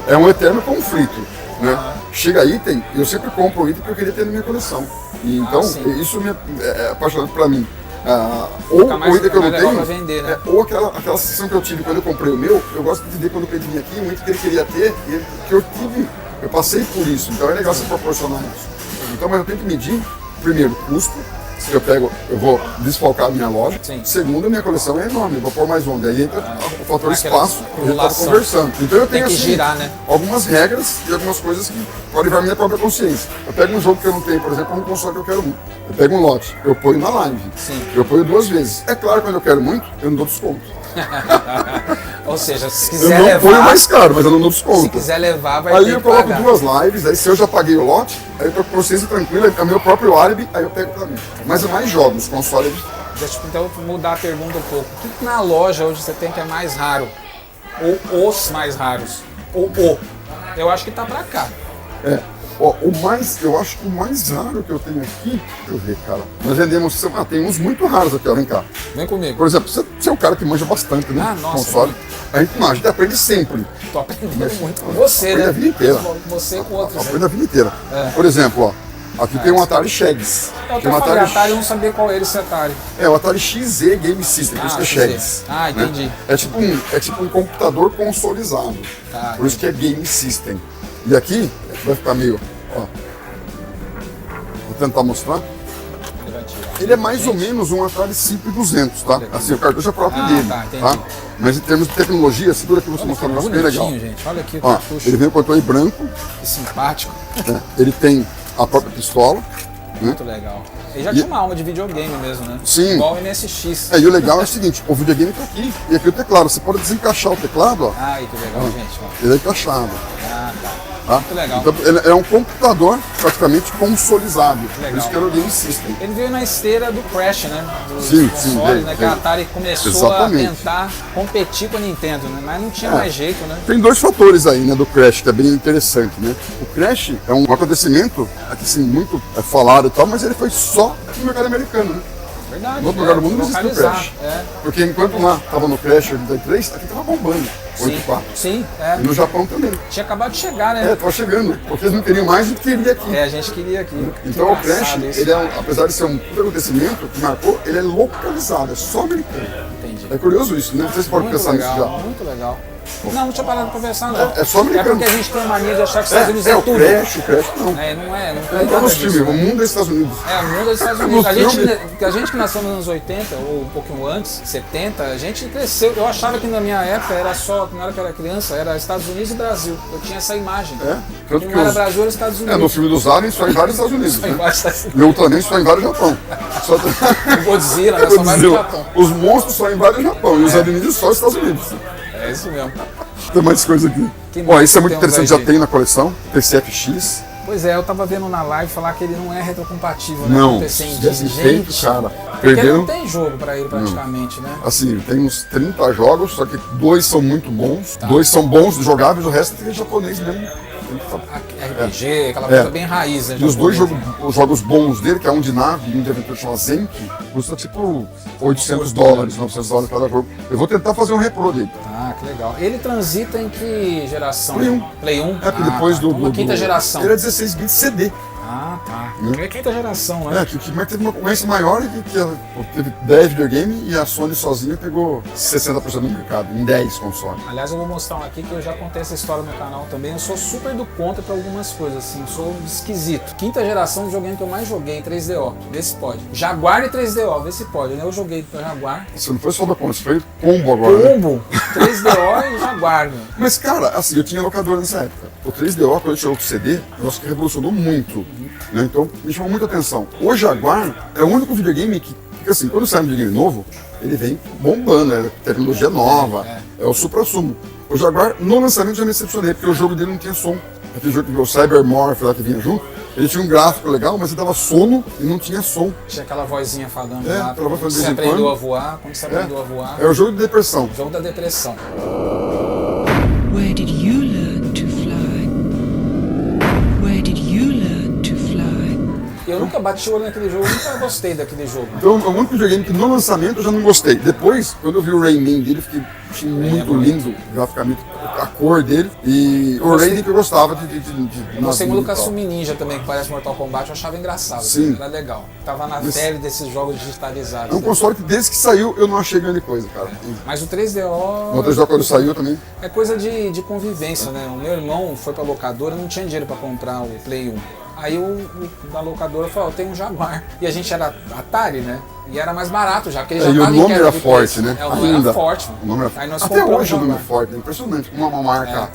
[SPEAKER 2] É um eterno conflito, né? Chega item, eu sempre compro um item que eu queria ter na minha coleção. E então, isso é apaixonante pra mim. Ou o item que eu não tenho,
[SPEAKER 1] vender, né?
[SPEAKER 2] ou aquela sensação que eu tive quando eu comprei o meu, eu gosto de ver quando o cliente vinha aqui, um item que ele queria ter, e que eu tive, eu passei por isso. Então é legal você proporcionar isso. Então, mas eu tenho que medir, primeiro, custo. Eu vou desfalcar a minha loja. Segundo, a minha coleção é enorme, eu vou pôr mais onde. Aí entra o fator espaço que a gente estava conversando. Então eu tenho
[SPEAKER 1] que
[SPEAKER 2] assim,
[SPEAKER 1] girar, né?
[SPEAKER 2] algumas regras e algumas coisas que podem levar a minha própria consciência. Eu pego um jogo que eu não tenho, por exemplo, um console que eu quero muito. Eu pego um lote, eu ponho na live. Eu ponho 2 vezes. É claro que quando eu quero muito, eu não dou desconto.
[SPEAKER 1] Ou seja, se quiser
[SPEAKER 2] levar... Eu não ponho mais caro, mas eu não dou desconto.
[SPEAKER 1] Se quiser levar, vai
[SPEAKER 2] aí
[SPEAKER 1] ter
[SPEAKER 2] eu
[SPEAKER 1] que
[SPEAKER 2] coloco
[SPEAKER 1] pagar.
[SPEAKER 2] 2 lives, aí se eu já paguei o lote, aí eu tô com consciência tranquila, é o meu próprio álibi, aí eu pego pra mim. Mas é mais jogos, console é difícil.
[SPEAKER 1] Deixa eu então mudar a pergunta um pouco. O que na loja hoje você tem que é mais raro? Ou os mais raros? Eu acho que tá pra cá.
[SPEAKER 2] Ó, eu acho que o mais raro que eu tenho aqui, deixa eu ver, cara. Nós vendemos, tem uns muito raros aqui, ó, vem cá.
[SPEAKER 1] Vem comigo.
[SPEAKER 2] Por exemplo, você é um cara que manja bastante, né?
[SPEAKER 1] Ah, nossa.
[SPEAKER 2] Console. A gente aprende sempre.
[SPEAKER 1] Tô aprendendo muito com você, né?
[SPEAKER 2] A vida inteira.
[SPEAKER 1] Você com outros.
[SPEAKER 2] Aprende a vida inteira. Por exemplo, ó, aqui tem um Atari Shags.
[SPEAKER 1] Eu até falei Atari, eu não sabia qual era esse Atari.
[SPEAKER 2] É o Atari XZ Game System, por isso que é Shags.
[SPEAKER 1] Ah, entendi.
[SPEAKER 2] Né? É tipo um computador consolizado.
[SPEAKER 1] Tá,
[SPEAKER 2] por isso que é Game System. E aqui, vai ficar meio, ó. Vou tentar mostrar. Ele é mais ou menos um Atari 5200, tá? Assim, o cartucho é próprio dele, tá? Mas em termos de tecnologia, segura aqui você mostrar um negócio bem legal.
[SPEAKER 1] Gente. Olha aqui o
[SPEAKER 2] ó,
[SPEAKER 1] cartucho.
[SPEAKER 2] ele vem com o controle branco.
[SPEAKER 1] Que simpático.
[SPEAKER 2] Né? Ele tem a própria pistola.
[SPEAKER 1] Muito legal. Ele já tinha uma alma de videogame mesmo, né?
[SPEAKER 2] Sim.
[SPEAKER 1] Igual o MSX.
[SPEAKER 2] E o legal é o seguinte, o videogame tá aqui. E aqui o teclado. Você pode desencaixar o teclado, ó.
[SPEAKER 1] Ai, que legal, gente. Ó.
[SPEAKER 2] Ele é encaixado.
[SPEAKER 1] Tá? Muito legal.
[SPEAKER 2] Então, ele é um computador praticamente consolizado.
[SPEAKER 1] Legal.
[SPEAKER 2] Por isso que era o Game System.
[SPEAKER 1] Ele veio na esteira do Crash, né? Dos
[SPEAKER 2] sim,
[SPEAKER 1] consoles, né? Que a Atari começou a tentar competir com a Nintendo, né? Mas não tinha mais jeito, né?
[SPEAKER 2] Tem dois fatores aí, né, do Crash, que é bem interessante, né? O Crash é um acontecimento, aqui sim, muito falado e tal, mas ele foi só no mercado americano, né?
[SPEAKER 1] Verdade.
[SPEAKER 2] No outro lugar do mundo não existe o Crash. Porque enquanto lá estava no Crash 83, aqui estava bombando. 84.
[SPEAKER 1] Sim,
[SPEAKER 2] E no Japão também.
[SPEAKER 1] Tinha acabado de chegar, né?
[SPEAKER 2] Estava chegando. Porque eles não queriam mais e queria aqui.
[SPEAKER 1] A gente queria aqui.
[SPEAKER 2] Então o Crash, ele apesar de ser um acontecimento que marcou, ele é localizado, é só americano.
[SPEAKER 1] Entendi.
[SPEAKER 2] É curioso isso, né? Vocês podem pensar nisso já.
[SPEAKER 1] Muito legal. Não tinha parado pra pensar, não.
[SPEAKER 2] É só americano.
[SPEAKER 1] É porque a gente tem a mania de achar que os Estados Unidos é tudo.
[SPEAKER 2] O Crash não.
[SPEAKER 1] Não é, não
[SPEAKER 2] É igual nos filmes, o mundo é Estados Unidos.
[SPEAKER 1] O mundo é Estados Unidos. A gente que nasceu nos anos 80, ou um pouquinho antes, 70, a gente cresceu. Eu achava que na minha época era só, na hora que eu era criança, era Estados Unidos e Brasil. Eu tinha essa imagem.
[SPEAKER 2] Tanto
[SPEAKER 1] que não era Brasil, era Estados Unidos.
[SPEAKER 2] No filme dos aliens só em vários Estados Unidos.
[SPEAKER 1] Só em vários Estados Unidos.
[SPEAKER 2] E o Ultraman só em vários Japão.
[SPEAKER 1] O Godzilla, né? Só vai no Japão.
[SPEAKER 2] Os monstros só em vários Japão. E os alienígenas só nos Estados Unidos.
[SPEAKER 1] É isso mesmo.
[SPEAKER 2] Tem mais coisa aqui. Ó, isso é muito interessante, já tem na coleção, TCFX.
[SPEAKER 1] Pois é, eu tava vendo na live falar que ele não é retrocompatível, né?
[SPEAKER 2] Não,
[SPEAKER 1] gente,
[SPEAKER 2] cara.
[SPEAKER 1] Porque não tem jogo pra ele praticamente, né?
[SPEAKER 2] Assim, tem uns 30 jogos, só que 2 são muito bons, 2 são bons, jogáveis, o resto é japonês mesmo.
[SPEAKER 1] RPG, aquela coisa bem raiz, né?
[SPEAKER 2] E os dois jogos bons dele, que é um de nave e um de aventura chamado Zenki, custa tipo $800, $900 cada jogo. Eu vou tentar fazer um repro dele.
[SPEAKER 1] Ah, que legal. Ele transita em que geração?
[SPEAKER 2] Play 1.
[SPEAKER 1] É,
[SPEAKER 2] depois
[SPEAKER 1] uma quinta geração.
[SPEAKER 2] Ele é 16 bits CD.
[SPEAKER 1] Ah, tá. É quinta geração, né?
[SPEAKER 2] Que teve uma concorrência maior e que teve 10 videogames e a Sony sozinha pegou 60% do mercado, em 10 consoles.
[SPEAKER 1] Aliás, eu vou mostrar um aqui que eu já contei essa história no canal também. Eu sou super do contra pra algumas coisas, assim. Eu sou esquisito. Quinta geração do videogame que eu mais joguei, 3DO. Vê se pode. Jaguar e 3DO, vê se pode, né? Eu joguei pro Jaguar.
[SPEAKER 2] Você não foi só da conta, você foi combo agora.
[SPEAKER 1] Combo? Né? 3DO e Jaguar, meu.
[SPEAKER 2] Mas, cara, assim, eu tinha locador nessa época. O 3DO, quando chegou pro CD, eu acho que revolucionou muito. Né? Então, me chamou muita atenção. O Jaguar é o único videogame que, assim, quando sai um videogame novo, ele vem bombando, é tecnologia nova, é o supra-sumo. O Jaguar, no lançamento, já me decepcionei, porque o jogo dele não tinha som. Aquele jogo que o Cybermorph lá que vinha junto, ele tinha um gráfico legal, mas ele dava sono e não tinha som.
[SPEAKER 1] Tinha aquela vozinha falando lá.
[SPEAKER 2] Aquela voz
[SPEAKER 1] você aprendeu a voar, quando você aprendeu a voar.
[SPEAKER 2] É o jogo de depressão.
[SPEAKER 1] O jogo da depressão.
[SPEAKER 3] Where did you learn to fly? Where did you learn to fly?
[SPEAKER 1] Eu nunca bati o olho naquele jogo, eu nunca gostei daquele jogo.
[SPEAKER 2] Então, é o único videogame que no lançamento eu já não gostei. Depois, quando eu vi o Rayman dele, achei muito lindo, graficamente, a cor dele. E o Raiden que eu gostava de
[SPEAKER 1] gostei muito do Kasumi Ninja também, que parece Mortal Kombat, eu achava engraçado.
[SPEAKER 2] Sim.
[SPEAKER 1] Era legal. Tava na série desses jogos digitalizados.
[SPEAKER 2] É um console que desde que saiu eu não achei grande coisa, cara.
[SPEAKER 1] Mas o 3DO...
[SPEAKER 2] O 3DO quando saiu também.
[SPEAKER 1] É coisa de convivência, né? O meu irmão foi pra locadora e não tinha dinheiro pra comprar o Play 1. Aí o da locadora falou, eu tenho um Jaguar. E a gente era Atari, né? E era mais barato já, porque ele já
[SPEAKER 2] e
[SPEAKER 1] tava
[SPEAKER 2] o nome era forte, né?
[SPEAKER 1] O nome era forte.
[SPEAKER 2] O nome era...
[SPEAKER 1] Aí nós
[SPEAKER 2] Até hoje o nome é
[SPEAKER 1] Jaguar.
[SPEAKER 2] forte, é impressionante como uma marca,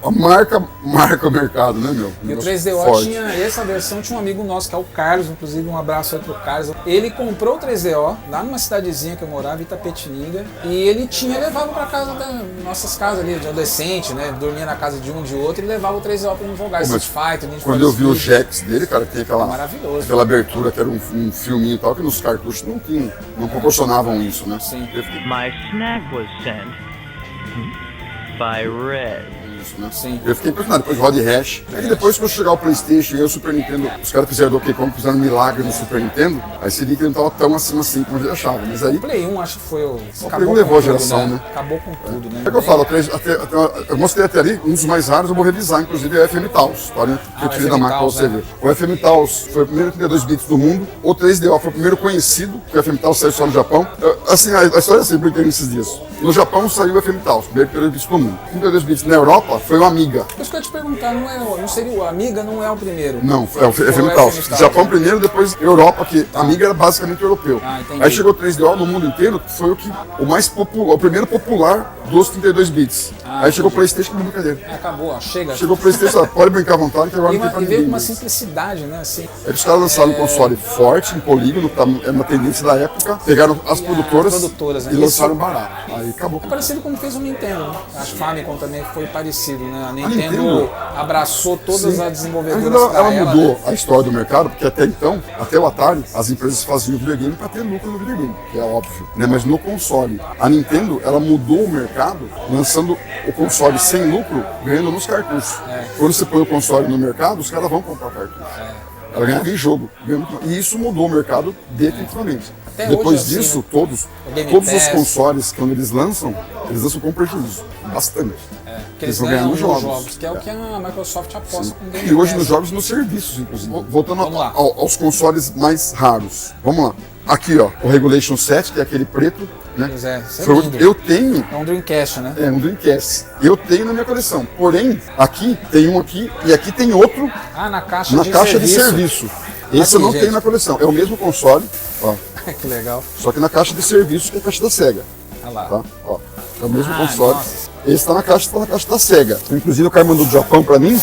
[SPEAKER 2] a marca marca o mercado, né, meu?
[SPEAKER 1] E o 3DO tinha, essa versão tinha um amigo nosso, que é o Carlos, inclusive um abraço aí pro Carlos. Ele comprou o 3DO lá numa cidadezinha que eu morava, Itapetininga, e ele levava pra casa nossas casas ali, de adolescente, né? Dormia na casa de um, de outro, e levava o 3DO pra não jogar Street Fighter, Need for
[SPEAKER 2] Quando eu vi o
[SPEAKER 1] Speed.
[SPEAKER 2] Jax dele, cara, que tem aquela abertura que era um filminho e tal, que nos cartuchos não proporcionavam isso, né?
[SPEAKER 1] Sim.
[SPEAKER 4] My snack was sent by Red.
[SPEAKER 2] isso, né?
[SPEAKER 1] Sim.
[SPEAKER 2] Eu fiquei impressionado, depois Rod Hash. Aí depois quando chegar o PlayStation e o Super Nintendo, os caras fizeram Donkey Kong, fizeram um milagre no Super Nintendo, aí você viu que ele não tava tão acima assim como a gente achava. Mas aí,
[SPEAKER 1] O Play 1 acho que foi o...
[SPEAKER 2] Play 1 levou a geração, né?
[SPEAKER 1] Acabou com tudo, né?
[SPEAKER 2] é que eu falo, eu mostrei até ali, um dos mais raros, eu vou revisar, inclusive, é o FM Taos, tá, né? Que eu tirei da marca pra você ver. O FM Taos foi o primeiro 32 bits do mundo, o 3DO foi o primeiro conhecido, que o FM Taos saiu só no Japão. Assim, a história é assim, eu entendi esses dias. No Japão saiu o FM Taos, primeiro 32 bits do mundo. 32 bits na Europa foi o Amiga.
[SPEAKER 1] Isso que eu ia te perguntar, não seria o Amiga, não é o primeiro?
[SPEAKER 2] Não, é o FM Taos. Japão primeiro, depois Europa, que Amiga era basicamente europeu. Aí chegou o 3DO no mundo inteiro, que foi o primeiro popular dos 32 bits. Aí chegou o PlayStation com brincadeira.
[SPEAKER 1] Acabou, chega.
[SPEAKER 2] Chegou o PlayStation, pode brincar à vontade, que agora não tem pra
[SPEAKER 1] E
[SPEAKER 2] ninguém.
[SPEAKER 1] veio com uma simplicidade, né? Assim,
[SPEAKER 2] É que os caras lançaram um console forte, em polígono, que é uma tendência da época, pegaram as produtoras
[SPEAKER 1] né?
[SPEAKER 2] e lançaram barato. Aí acabou.
[SPEAKER 1] é parecido com o que fez o Nintendo, né? A Famicom também foi parecido, né? A Nintendo
[SPEAKER 2] Nintendo
[SPEAKER 1] abraçou todas as desenvolvedoras
[SPEAKER 2] Ainda
[SPEAKER 1] pra
[SPEAKER 2] ela mudou
[SPEAKER 1] né?
[SPEAKER 2] a história do mercado, porque até então, até o Atari, as empresas faziam videogame para ter lucro no videogame, que é óbvio, né? Mas no console, a Nintendo, ela mudou o mercado, lançando o console sem lucro, ganhando nos cartuchos. Quando você põe o console no mercado, os caras vão comprar cartucho. Ela ganhava em jogo. E isso mudou o mercado definitivamente.
[SPEAKER 1] Até
[SPEAKER 2] Depois
[SPEAKER 1] hoje,
[SPEAKER 2] disso,
[SPEAKER 1] assim,
[SPEAKER 2] todos os consoles, quando eles lançam com prejuízo. Bastante.
[SPEAKER 1] Que eles
[SPEAKER 2] vão ganhar
[SPEAKER 1] ganham
[SPEAKER 2] nos jogos.
[SPEAKER 1] que é o que a Microsoft aposta com o Game
[SPEAKER 2] E hoje
[SPEAKER 1] Pass.
[SPEAKER 2] nos jogos e nos serviços, inclusive. Voltando
[SPEAKER 1] Vamos lá.
[SPEAKER 2] aos consoles mais raros. Vamos lá. Aqui, ó, o Regulation 7, que é aquele preto, né?
[SPEAKER 1] Pois é, isso é
[SPEAKER 2] Foi
[SPEAKER 1] lindo.
[SPEAKER 2] eu tenho,
[SPEAKER 1] É um Dreamcast, né?
[SPEAKER 2] um Dreamcast. Eu tenho na minha coleção. Porém, aqui tem um aqui e aqui tem outro
[SPEAKER 1] Na caixa
[SPEAKER 2] na
[SPEAKER 1] de
[SPEAKER 2] caixa
[SPEAKER 1] serviço.
[SPEAKER 2] de serviço. Esse eu não tenho na coleção. É o mesmo console, ó,
[SPEAKER 1] Que legal.
[SPEAKER 2] só que na caixa de serviço, que é a caixa da Sega.
[SPEAKER 1] Olha lá.
[SPEAKER 2] Tá? Ó, é o mesmo
[SPEAKER 1] Ah,
[SPEAKER 2] console.
[SPEAKER 1] nossa.
[SPEAKER 2] Esse tá na caixa da Sega. Inclusive o cara mandou do Japão pra mim,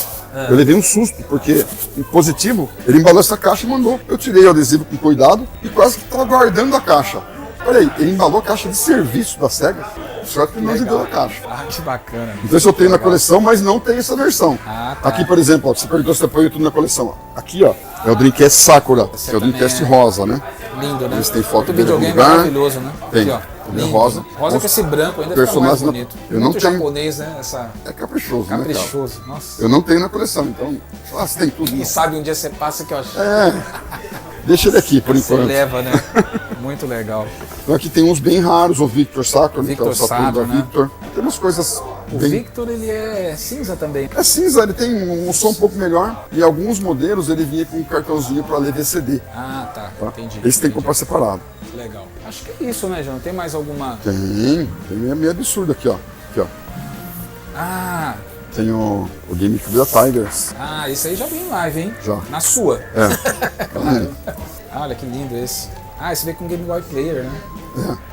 [SPEAKER 2] eu levei um susto, porque em positivo, ele embalou essa caixa e mandou. Eu tirei o adesivo com cuidado e quase que tava guardando a caixa. Peraí, ele embalou a caixa de serviço da Sega, só que ele não ajudou a caixa.
[SPEAKER 1] Que bacana.
[SPEAKER 2] Então isso eu tenho na coleção, mas não tem essa versão.
[SPEAKER 1] Tá.
[SPEAKER 2] Aqui, por exemplo, ó, você perguntou se eu ponho tudo na coleção. Ó. Aqui, ó, é o Dreamcast Sakura, que é o Dreamcast rosa, né?
[SPEAKER 1] Lindo, né?
[SPEAKER 2] Eles têm foto
[SPEAKER 1] Outro
[SPEAKER 2] dele no
[SPEAKER 1] videogame
[SPEAKER 2] lugar.
[SPEAKER 1] maravilhoso, né?
[SPEAKER 2] Tem.
[SPEAKER 1] Aqui, ó.
[SPEAKER 2] Ele é
[SPEAKER 1] Lindo.
[SPEAKER 2] rosa.
[SPEAKER 1] Rosa com esse branco ainda fica mais
[SPEAKER 2] Personagem
[SPEAKER 1] bonito.
[SPEAKER 2] eu não
[SPEAKER 1] Muito
[SPEAKER 2] tenho.
[SPEAKER 1] japonês, né? Essa
[SPEAKER 2] É caprichoso, né,
[SPEAKER 1] caprichoso.
[SPEAKER 2] cara?
[SPEAKER 1] Nossa.
[SPEAKER 2] Eu não tenho na coleção, então. Você tem tudo.
[SPEAKER 1] Quem
[SPEAKER 2] Não.
[SPEAKER 1] sabe um dia você passa que eu acho.
[SPEAKER 2] Deixa ele aqui, por
[SPEAKER 1] Você
[SPEAKER 2] enquanto.
[SPEAKER 1] leva, né? Muito legal.
[SPEAKER 2] Então aqui tem uns bem raros, o Victor Saturn, que é o
[SPEAKER 1] Victor
[SPEAKER 2] Saturn da
[SPEAKER 1] Saturn, né?
[SPEAKER 2] Victor. Tem umas coisas
[SPEAKER 1] O
[SPEAKER 2] bem...
[SPEAKER 1] Victor, ele é cinza também.
[SPEAKER 2] É cinza, ele tem um som um pouco melhor e alguns modelos ele vinha com um cartãozinho para ler VCD.
[SPEAKER 1] Tá.
[SPEAKER 2] Tá?
[SPEAKER 1] Entendi.
[SPEAKER 2] Esse tem que comprar separado.
[SPEAKER 1] Legal. Acho que é isso, né, João? Tem mais alguma...
[SPEAKER 2] Tem meio absurdo aqui, ó. Aqui, ó. Tem o GameCube da Tigers.
[SPEAKER 1] Esse aí já vi em live, hein?
[SPEAKER 2] Já.
[SPEAKER 1] Na sua.
[SPEAKER 2] É.
[SPEAKER 1] Olha que lindo esse. Esse veio com Game Boy Player, né?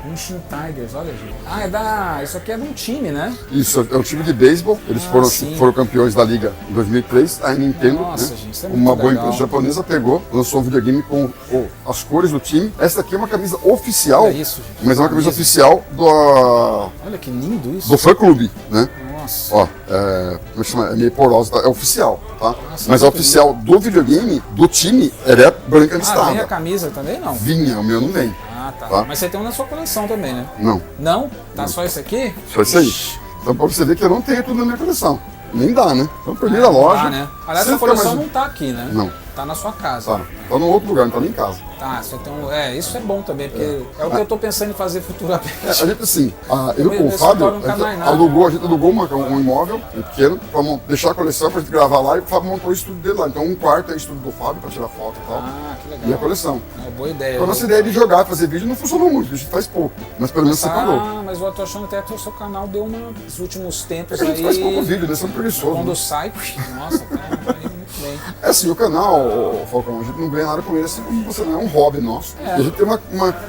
[SPEAKER 1] Unshin Tigers, olha, gente. Isso aqui é de um time, né?
[SPEAKER 2] Isso, é o time de beisebol. Eles
[SPEAKER 1] sim.
[SPEAKER 2] foram campeões da liga em 2003. A Nintendo,
[SPEAKER 1] Nossa,
[SPEAKER 2] né?
[SPEAKER 1] gente, isso é muito
[SPEAKER 2] Uma boa
[SPEAKER 1] legal.
[SPEAKER 2] empresa japonesa pegou, lançou um videogame com as cores do time. Essa aqui é uma camisa oficial,
[SPEAKER 1] Olha isso, gente.
[SPEAKER 2] mas é uma camisa
[SPEAKER 1] Camisa.
[SPEAKER 2] oficial
[SPEAKER 1] Olha que lindo isso.
[SPEAKER 2] do fã-clube, né?
[SPEAKER 1] Nossa.
[SPEAKER 2] Ó, como chama? É meio porosa, tá? É oficial, tá?
[SPEAKER 1] Nossa,
[SPEAKER 2] mas a
[SPEAKER 1] muito
[SPEAKER 2] oficial do videogame, do time, ela é branca listrada.
[SPEAKER 1] Vem a camisa também, não?
[SPEAKER 2] Vinha, o meu não vem. Tá.
[SPEAKER 1] Mas você tem um na sua coleção também, né?
[SPEAKER 2] Não,
[SPEAKER 1] Não? Tá só esse aqui?
[SPEAKER 2] só isso aí. Então pra você ver que eu não tenho tudo na minha coleção. Nem dá, né? Então primeira loja.
[SPEAKER 1] Tá, né? Aliás,
[SPEAKER 2] você
[SPEAKER 1] sua
[SPEAKER 2] fica
[SPEAKER 1] coleção
[SPEAKER 2] mais-
[SPEAKER 1] não tá aqui, né?
[SPEAKER 2] Não.
[SPEAKER 1] Tá na sua casa.
[SPEAKER 2] Tá num outro lugar, não tá nem em casa.
[SPEAKER 1] Você tem isso é bom também, porque é o que eu tô pensando em fazer futuramente.
[SPEAKER 2] A gente assim, eu com o
[SPEAKER 1] Esse
[SPEAKER 2] Fábio,
[SPEAKER 1] escritório não tá mais nada.
[SPEAKER 2] a gente alugou um imóvel pequeno pra deixar a coleção pra gente gravar lá e o Fábio montou o estúdio dele lá. Então um quarto é estúdio do Fábio pra tirar foto e tal.
[SPEAKER 1] Que legal.
[SPEAKER 2] E a coleção.
[SPEAKER 1] É uma boa ideia.
[SPEAKER 2] Então a nossa ideia de jogar, fazer vídeo não funcionou muito, a gente faz pouco. Mas pelo menos separou.
[SPEAKER 1] Mas eu tô achando até que o seu canal deu nos últimos tempos
[SPEAKER 2] É que a gente
[SPEAKER 1] aí.
[SPEAKER 2] faz pouco vídeo, né? Somos preguiçosos.
[SPEAKER 1] Quando
[SPEAKER 2] Né?
[SPEAKER 1] sai, nossa, cara, tá indo muito bem.
[SPEAKER 2] É assim, o canal, Falcão, a gente não ganha nada com ele, assim como você não é um hobby nosso. E a gente tem uma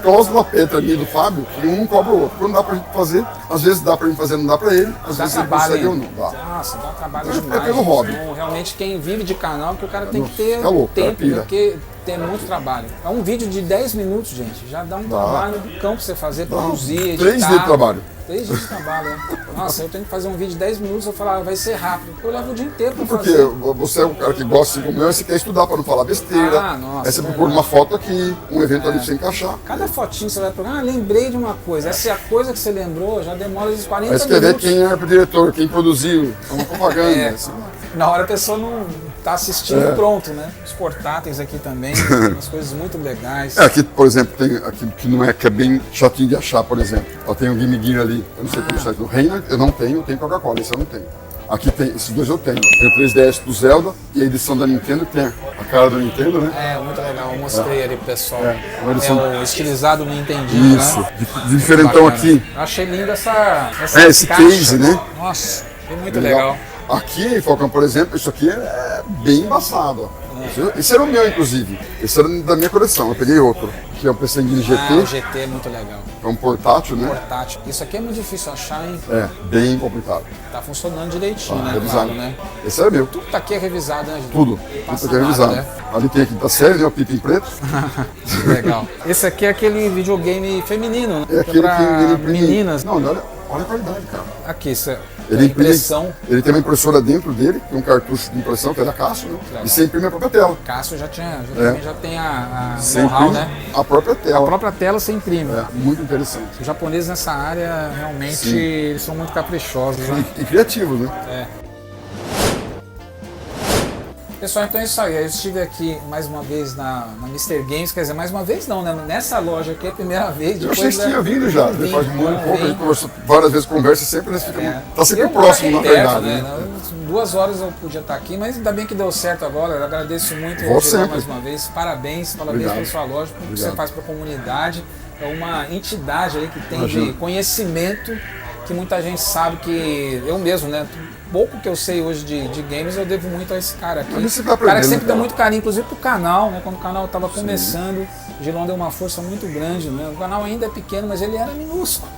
[SPEAKER 2] cláusula peta ali do Fábio, que um não cobra o outro. Quando dá pra gente fazer, às vezes dá pra gente fazer, não dá pra ele, às
[SPEAKER 1] Dá
[SPEAKER 2] vezes ele
[SPEAKER 1] trabalho,
[SPEAKER 2] consegue ou
[SPEAKER 1] hein?
[SPEAKER 2] não. Dá.
[SPEAKER 1] Nossa, dá trabalho
[SPEAKER 2] É
[SPEAKER 1] demais.
[SPEAKER 2] pelo hobby.
[SPEAKER 1] Então, realmente, quem vive de canal, que o cara tem que ter
[SPEAKER 2] É louco,
[SPEAKER 1] tempo,
[SPEAKER 2] é pira.
[SPEAKER 1] porque tem muito trabalho. É um vídeo de 10 minutos, gente. Já dá um trabalho do cão pra você fazer, produzir, editar.
[SPEAKER 2] 3 dias de trabalho.
[SPEAKER 1] 3 dias de trabalho, né? Nossa, eu tenho que fazer um vídeo de 10 minutos, eu falo, vai ser rápido. Eu levo o dia inteiro pra
[SPEAKER 2] Porque
[SPEAKER 1] fazer.
[SPEAKER 2] você é um cara que gosta assim como eu, você quer estudar para não falar besteira.
[SPEAKER 1] Nossa,
[SPEAKER 2] aí você procura uma foto aqui, um evento ali pra você encaixar.
[SPEAKER 1] Cada fotinho você vai procurar, lembrei de uma coisa. Essa é a coisa que você lembrou, já demora uns 40
[SPEAKER 2] Aí você quer ver
[SPEAKER 1] minutos.
[SPEAKER 2] quem é o diretor, quem produziu, é uma propaganda. Assim.
[SPEAKER 1] Na hora a pessoa não tá assistindo pronto, né? Os portáteis aqui também, umas coisas muito legais.
[SPEAKER 2] Aqui, por exemplo, tem aqui que não é, que é bem chatinho de achar, por exemplo. Ó, tem o Game Gear ali, eu não sei como sai. O Reina eu não tenho, tem Coca-Cola, esse eu não tenho. Aqui tem, esses dois eu tenho. Tem o 3DS do Zelda e a edição da Nintendo, que tem a cara do Nintendo, né?
[SPEAKER 1] É, muito legal, eu mostrei ali pro pessoal.
[SPEAKER 2] uma edição-
[SPEAKER 1] o estilizado Nintendinho,
[SPEAKER 2] Isso,
[SPEAKER 1] né?
[SPEAKER 2] diferentão
[SPEAKER 1] Bacana.
[SPEAKER 2] aqui.
[SPEAKER 1] Eu achei lindo essa
[SPEAKER 2] Esse
[SPEAKER 1] caixa.
[SPEAKER 2] case, né?
[SPEAKER 1] Nossa, foi muito legal.
[SPEAKER 2] Aqui, Falcão, por exemplo, isso aqui é bem embaçado. Ó. Esse era o meu, inclusive. Esse era da minha coleção. Eu peguei outro, que é um PC Engine GT,
[SPEAKER 1] O GT é muito legal.
[SPEAKER 2] é um portátil, né?
[SPEAKER 1] Portátil. Isso aqui é muito difícil achar, hein?
[SPEAKER 2] É, bem complicado.
[SPEAKER 1] Tá funcionando direitinho, né?
[SPEAKER 2] Revisado.
[SPEAKER 1] Claro, né?
[SPEAKER 2] Esse era meu.
[SPEAKER 1] Tudo tá aqui é revisado, né, gente?
[SPEAKER 2] Tudo.
[SPEAKER 1] Passa
[SPEAKER 2] Tudo aqui é
[SPEAKER 1] nada,
[SPEAKER 2] revisado.
[SPEAKER 1] né?
[SPEAKER 2] Ali tem aqui da série, né? O Pipa em preto.
[SPEAKER 1] Legal. Esse aqui é aquele videogame feminino, né?
[SPEAKER 2] É aquele
[SPEAKER 1] pra
[SPEAKER 2] que ele imprime.
[SPEAKER 1] meninas.
[SPEAKER 2] Não, olha a qualidade, cara.
[SPEAKER 1] Aqui, isso é
[SPEAKER 2] Ele imprime,
[SPEAKER 1] impressão.
[SPEAKER 2] ele tem uma impressora dentro dele, tem um cartucho de impressão, que é da Cássio, né?
[SPEAKER 1] Legal.
[SPEAKER 2] E você imprime a própria tela.
[SPEAKER 1] Cássio também já tem a
[SPEAKER 2] Você
[SPEAKER 1] know-how,
[SPEAKER 2] imprime
[SPEAKER 1] né?
[SPEAKER 2] a própria tela.
[SPEAKER 1] A própria tela você imprime.
[SPEAKER 2] É, muito interessante.
[SPEAKER 1] Os japoneses nessa área, realmente,
[SPEAKER 2] Sim.
[SPEAKER 1] eles são muito caprichosos, né?
[SPEAKER 2] E criativo, né?
[SPEAKER 1] Pessoal, então é isso aí. Eu estive aqui mais uma vez na Mr. Games, quer dizer, mais uma vez não, né? Nessa loja aqui é a primeira vez.
[SPEAKER 2] Eu achei que tinha vindo já. Faz muito pouco, a gente
[SPEAKER 1] vim.
[SPEAKER 2] conversou várias vezes, conversa sempre, nós ficamos. Tá sempre
[SPEAKER 1] Eu
[SPEAKER 2] próximo,
[SPEAKER 1] moro
[SPEAKER 2] na
[SPEAKER 1] aqui perto,
[SPEAKER 2] verdade.
[SPEAKER 1] né? 2 horas eu podia estar aqui, mas ainda bem que deu certo agora. Eu agradeço muito
[SPEAKER 2] Vou
[SPEAKER 1] ao Gilão
[SPEAKER 2] sempre.
[SPEAKER 1] mais uma vez. Parabéns
[SPEAKER 2] Obrigado.
[SPEAKER 1] pela sua loja, por tudo que você
[SPEAKER 2] Obrigado.
[SPEAKER 1] faz para a comunidade. É uma entidade aí que tem
[SPEAKER 2] Imagina.
[SPEAKER 1] de conhecimento que muita gente sabe que eu mesmo, né? Pouco que eu sei hoje de games, eu devo muito a esse cara aqui.
[SPEAKER 2] Mas você tá
[SPEAKER 1] O cara que
[SPEAKER 2] aprendendo,
[SPEAKER 1] sempre deu
[SPEAKER 2] cara.
[SPEAKER 1] muito carinho, inclusive pro canal, né? Quando o canal estava começando, o Gilão deu uma força muito grande, né? O canal ainda é pequeno, mas ele era minúsculo.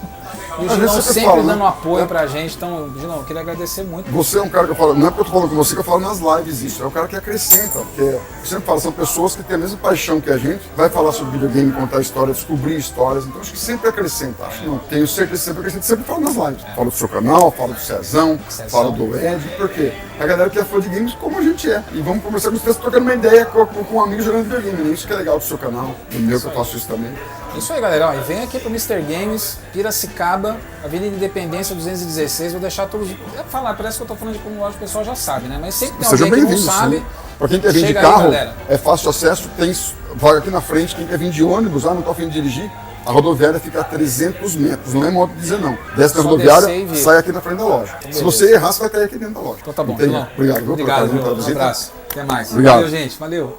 [SPEAKER 1] E o
[SPEAKER 2] Às
[SPEAKER 1] Gilão
[SPEAKER 2] vezes você
[SPEAKER 1] sempre
[SPEAKER 2] fala, né?
[SPEAKER 1] dando apoio pra gente. Então, Gilão, eu queria agradecer muito.
[SPEAKER 2] Você é um cara que eu falo, não é porque eu tô falando com você que eu falo nas lives isso, é o cara que acrescenta, porque eu sempre falo, são pessoas que têm a mesma paixão que a gente, vai falar sobre videogame, contar histórias, descobrir histórias, então acho que sempre acrescenta, acho que não, tenho certeza que sempre acrescenta, sempre falo nas lives. Falo do seu canal, falo do Cezão, falo do Ed, porque a galera que é fã de games como a gente é, e vamos conversar com vocês, trocando uma ideia com um amigo jogando videogame, né? Isso que é legal do seu canal, do meu que eu faço isso também.
[SPEAKER 1] Isso aí, galera. Ó, e vem aqui pro Mr. Games, Piracicaba, Avenida Independência 216. Vou deixar todos. Falar, parece que eu tô falando de como lógico, o pessoal já sabe, né? Mas sempre tem
[SPEAKER 2] Seja
[SPEAKER 1] alguém que não
[SPEAKER 2] bem-vindo,
[SPEAKER 1] sabe.
[SPEAKER 2] sim. Pra quem quer vir de
[SPEAKER 1] Chega
[SPEAKER 2] carro,
[SPEAKER 1] aí, galera.
[SPEAKER 2] é fácil acesso, tem vaga aqui na frente. Quem quer vir de ônibus, não tô a fim de dirigir, a rodoviária fica a 300 metros, não é modo de dizer não. Desce na
[SPEAKER 1] Só
[SPEAKER 2] rodoviária,
[SPEAKER 1] descer e vir.
[SPEAKER 2] sai aqui na frente da loja. Se você errar, você vai cair aqui dentro da loja.
[SPEAKER 1] Então tá bom,
[SPEAKER 2] Entende?
[SPEAKER 1] Gilão.
[SPEAKER 2] Obrigado, viu, pelo
[SPEAKER 1] Obrigado,
[SPEAKER 2] carinho, pela
[SPEAKER 1] um
[SPEAKER 2] visita.
[SPEAKER 1] abraço. Até mais.
[SPEAKER 2] Obrigado.
[SPEAKER 1] Valeu, gente. Valeu.